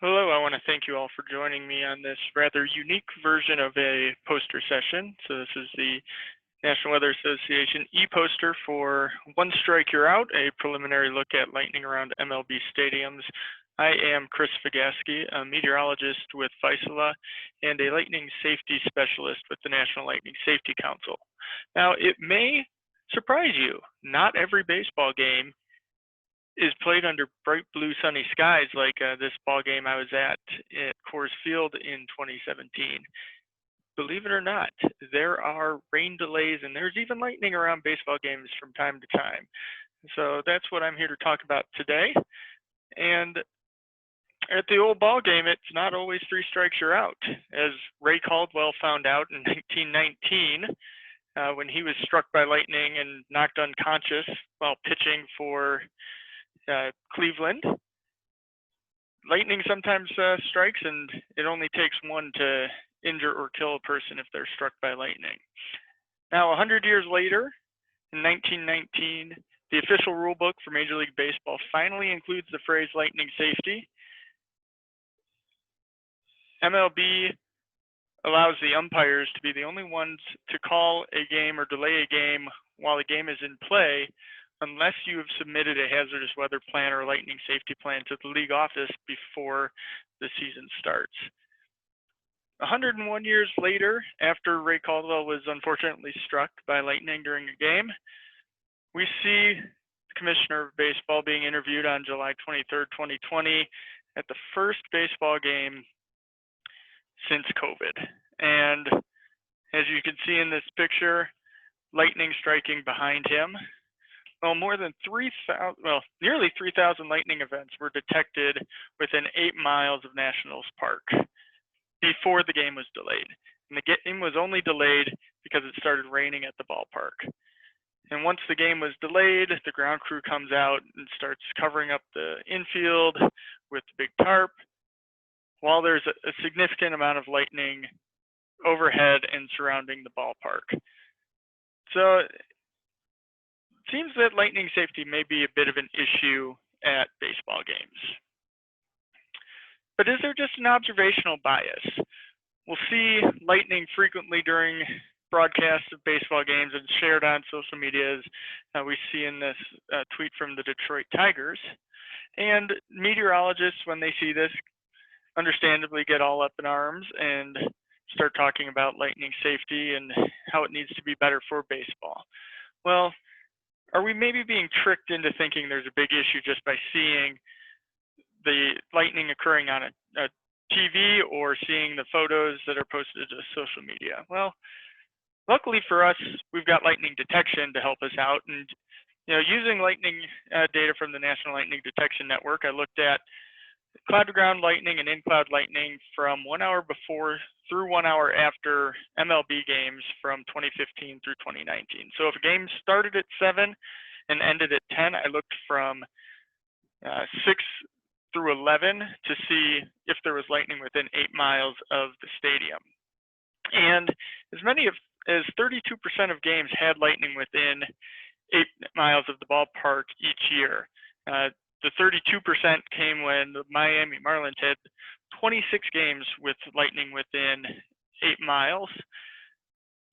Hello, I want to thank you all for joining me on this rather unique version of a poster session. So this is the National Weather Association e-poster for One Strike You're Out, a preliminary look at lightning around MLB stadiums. I am Chris Fagaski, a meteorologist with Faisala and a lightning safety specialist with the National Lightning Safety Council. Now, it may surprise you, not every baseball game is played under bright blue sunny skies like this ball game I was at Coors Field in 2017. Believe it or not, there are rain delays and there's even lightning around baseball games from time to time. So that's what I'm here to talk about today. And at the old ball game, it's not always three strikes you're out. As Ray Caldwell found out in 1919, when he was struck by lightning and knocked unconscious while pitching for Cleveland. Lightning sometimes strikes, and it only takes one to injure or kill a person if they're struck by lightning. Now, 100 years later, in 1919, the official rule book for Major League Baseball finally includes the phrase lightning safety. MLB allows the umpires to be the only ones to call a game or delay a game while the game is in play, unless you have submitted a hazardous weather plan or lightning safety plan to the league office before the season starts. 101 years later, after Ray Caldwell was unfortunately struck by lightning during a game, we see the Commissioner of Baseball being interviewed on July 23rd, 2020 at the first baseball game since COVID. And as you can see in this picture, lightning striking behind him. Well, nearly 3,000 lightning events were detected within 8 miles of Nationals Park before the game was delayed. And the game was only delayed because it started raining at the ballpark. And once the game was delayed, the ground crew comes out and starts covering up the infield with the big tarp, while there's a significant amount of lightning overhead and surrounding the ballpark. So it seems that lightning safety may be a bit of an issue at baseball games. But is there just an observational bias? We'll see lightning frequently during broadcasts of baseball games and shared on social media, as we see in this tweet from the Detroit Tigers. And meteorologists, when they see this, understandably get all up in arms and start talking about lightning safety and how it needs to be better for baseball. Well, are we maybe being tricked into thinking there's a big issue just by seeing the lightning occurring on a TV or seeing the photos that are posted to social media? Well, luckily for us, we've got lightning detection to help us out. And using lightning data from the National Lightning Detection Network, I looked at cloud-to-ground lightning and in-cloud lightning from 1 hour before through 1 hour after MLB games from 2015 through 2019. So if a game started at 7 and ended at 10, I looked from 6 through 11 to see if there was lightning within 8 miles of the stadium. And as many as 32% of games had lightning within 8 miles of the ballpark each year. The 32% came when the Miami Marlins had 26 games with lightning within 8 miles.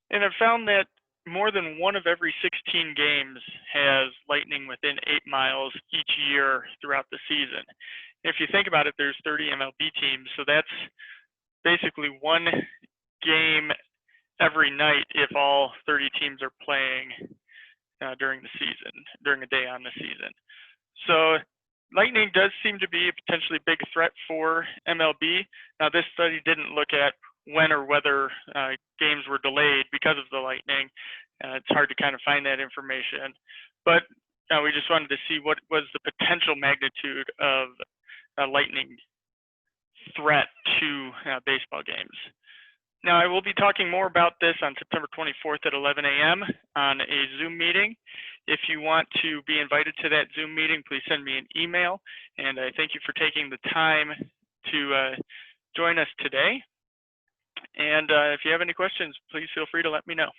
And I've found that more than one of every 16 games has lightning within 8 miles each year throughout the season. If you think about it, there's 30 MLB teams, so that's basically one game every night if all 30 teams are playing during the season, during a day on the season. So lightning does seem to be a potentially big threat for MLB. Now, this study didn't look at when or whether games were delayed because of the lightning. It's hard to kind of find that information. But we just wanted to see what was the potential magnitude of a lightning threat to baseball games. Now, I will be talking more about this on September 24th at 11 a.m. on a Zoom meeting. If you want to be invited to that Zoom meeting, please send me an email. And I thank you for taking the time to join us today. And if you have any questions, please feel free to let me know.